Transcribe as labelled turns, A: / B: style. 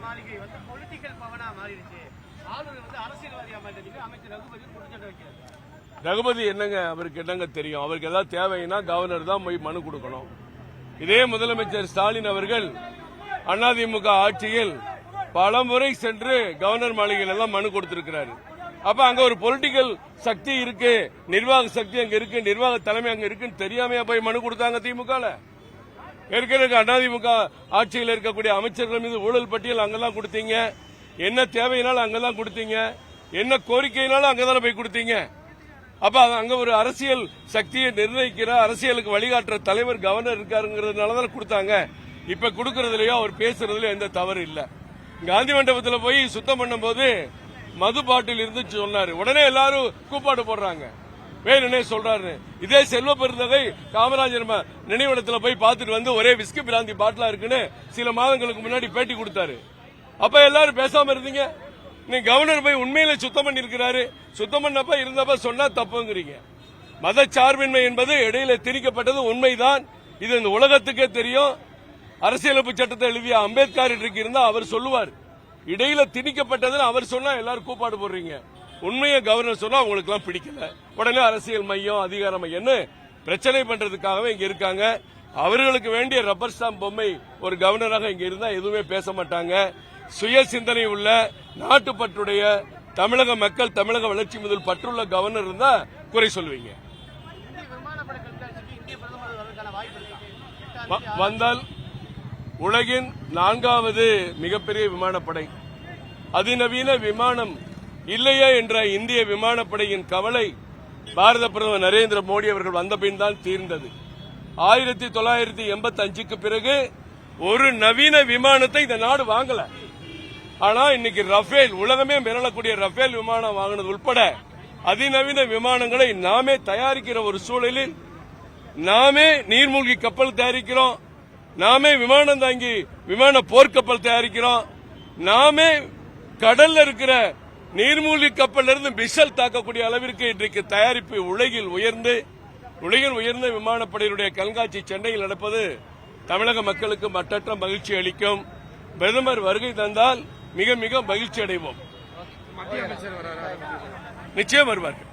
A: மாளிகை வந்து பொலிட்டிக்கல் பவனா மாறிடுச்சு, ஆளுநர் வந்து அரசியல்வாதியா மாறிடுச்சு, அமைச்சர் ரகுபதி குற்றச்சாட்டு வைக்கிறார்.
B: ரகுபதி என்னங்க, அவருக்கு என்னங்க தெரியும்? அவருக்கு ஏதாவது தேவைன்னா கவர்னர் தான் போய் மனு கொடுக்கணும். இதே முதலமைச்சர் ஸ்டாலின் அவர்கள் அதிமுக ஆட்சியில் பல முறை சென்று கவர்னர் மாளிகையில் எல்லாம் மனு கொடுத்திருக்கிறாரு. அப்ப அங்க ஒரு பொலிட்டிக்கல் சக்தி இருக்கு, நிர்வாக சக்தி அங்க இருக்கு, நிர்வாக தலைமை அங்க இருக்குன்னு தெரியாமையா போய் மனு கொடுத்தாங்க திமுக? ஏற்கனவே அதிமுக ஆட்சியில் இருக்கக்கூடிய அமைச்சர்கள் மீது ஊழல் பட்டியல் அங்கெல்லாம் கொடுத்தீங்க. என்ன தேவையினாலும் அங்கெல்லாம் கொடுத்தீங்க, என்ன கோரிக்கையினாலும் அங்கதானே போய் கொடுத்தீங்க. அப்ப அங்க ஒரு அரசியல் சக்தியை நிர்ணயிக்கிற, அரசியலுக்கு வழிகாட்டுற தலைவர் கவர்னர் இருக்காருங்கிறதுனாலதான் கொடுத்தாங்க. இப்ப கொடுக்கறதுலயோ அவர் பேசுறதுலயோ எந்த தவறு இல்ல. காந்தி மண்டபத்தில் போய் சுத்தம் பண்ணும் போது மது பாட்டில் இருந்து சொன்னாரு, உடனே எல்லாரும் கூப்பாடு போடுறாங்க, வேணுனே சொல்றாரு. இதே செல்வ பெருந்தகை காமராஜர் நினைவிடத்தில் போய் பார்த்துட்டு வந்து ஒரே விஸ்கி பிராந்தி பாட்டிலா இருக்குன்னு சில மாதங்களுக்கு முன்னாடி பேட்டி கொடுத்தாரு. அப்ப எல்லாரும் பேசாம இருந்தீங்க. நீ கவர்னர் போய் உண்மையில சுத்தம் பண்ணிருக்கிறாரு, சுத்தம் பண்ணப்ப இருந்தப்ப சொன்னா தப்புங்கிறீங்க. மதச்சார்பின்மை என்பது இடையில திணிக்கப்பட்டது உண்மைதான். இது இந்த உலகத்துக்கே தெரியும். அரசியலமைப்பு சட்டத்தை எழுதிய அம்பேத்கர் இன்றைக்கு இருந்தா அவர் சொல்லுவார், இடையில திணிக்கப்பட்டதுன்னு அவர் சொன்னா எல்லாரும் கூப்பாடு போடுறீங்க. உண்மையை கவர்னர் சொன்னா உங்களுக்கு எல்லாம் பிடிக்கல, உடனே அரசியல் மையம் அதிகார மையம்னு பிரச்சனை பண்றதுக்காகவே இங்க இருக்காங்க. அவர்களுக்கு வேண்டிய ரப்பர் ஸ்டாம்ப் பொம்மை ஒரு கவர்னராக இங்க இருந்தா எதுவுமே பேச மாட்டாங்க. சுய சிந்தனை உள்ள, நாட்டுப்பற்றுடைய, தமிழக மக்கள் தமிழக வளர்ச்சி முதல் பற்றுள்ள கவர்னர் இருந்தா குறை சொல்லுவீங்க. வந்தால் உலகின் 4வது மிகப்பெரிய விமானப்படை, அதிநவீன விமானம் இல்லையே என்ற இந்திய விமானப்படையின் கவலை பாரத பிரதமர் நரேந்திர மோடி அவர்கள் வந்த பின் தான் தீர்ந்தது. 1985க்கு பிறகு ஒரு நவீன விமானத்தை இந்த நாடு வாங்கல. ஆனா இன்னைக்கு ரஃபேல், உலகமே மிரளக்கூடிய ரஃபேல் விமானம் வாங்கினது உட்பட அதிநவீன விமானங்களை நாமே தயாரிக்கிற ஒரு சூழலில் நாமே நீர்மூழ்கி கப்பல் தயாரிக்கிறோம், நாமே விமானம் தாங்கி விமான போர்க்கப்பல் தயாரிக்கிறோம், நாமே கடல்ல இருக்கிற நீர்மூழ்கி கப்பல் இருந்து மிசல் தாக்கக்கூடிய அளவிற்கு இன்றைக்கு தயாரிப்பு உலகில் உயர்ந்த விமானப்படையினுடைய கண்காட்சி சென்னையில் நடப்பது தமிழக மக்களுக்கு மட்டற்ற மகிழ்ச்சி அளிக்கும். பிரதமர் வருகை தந்தால் மிக மிக மகிழ்ச்சி அடைவோம். நிச்சயம் வருவார்கள்.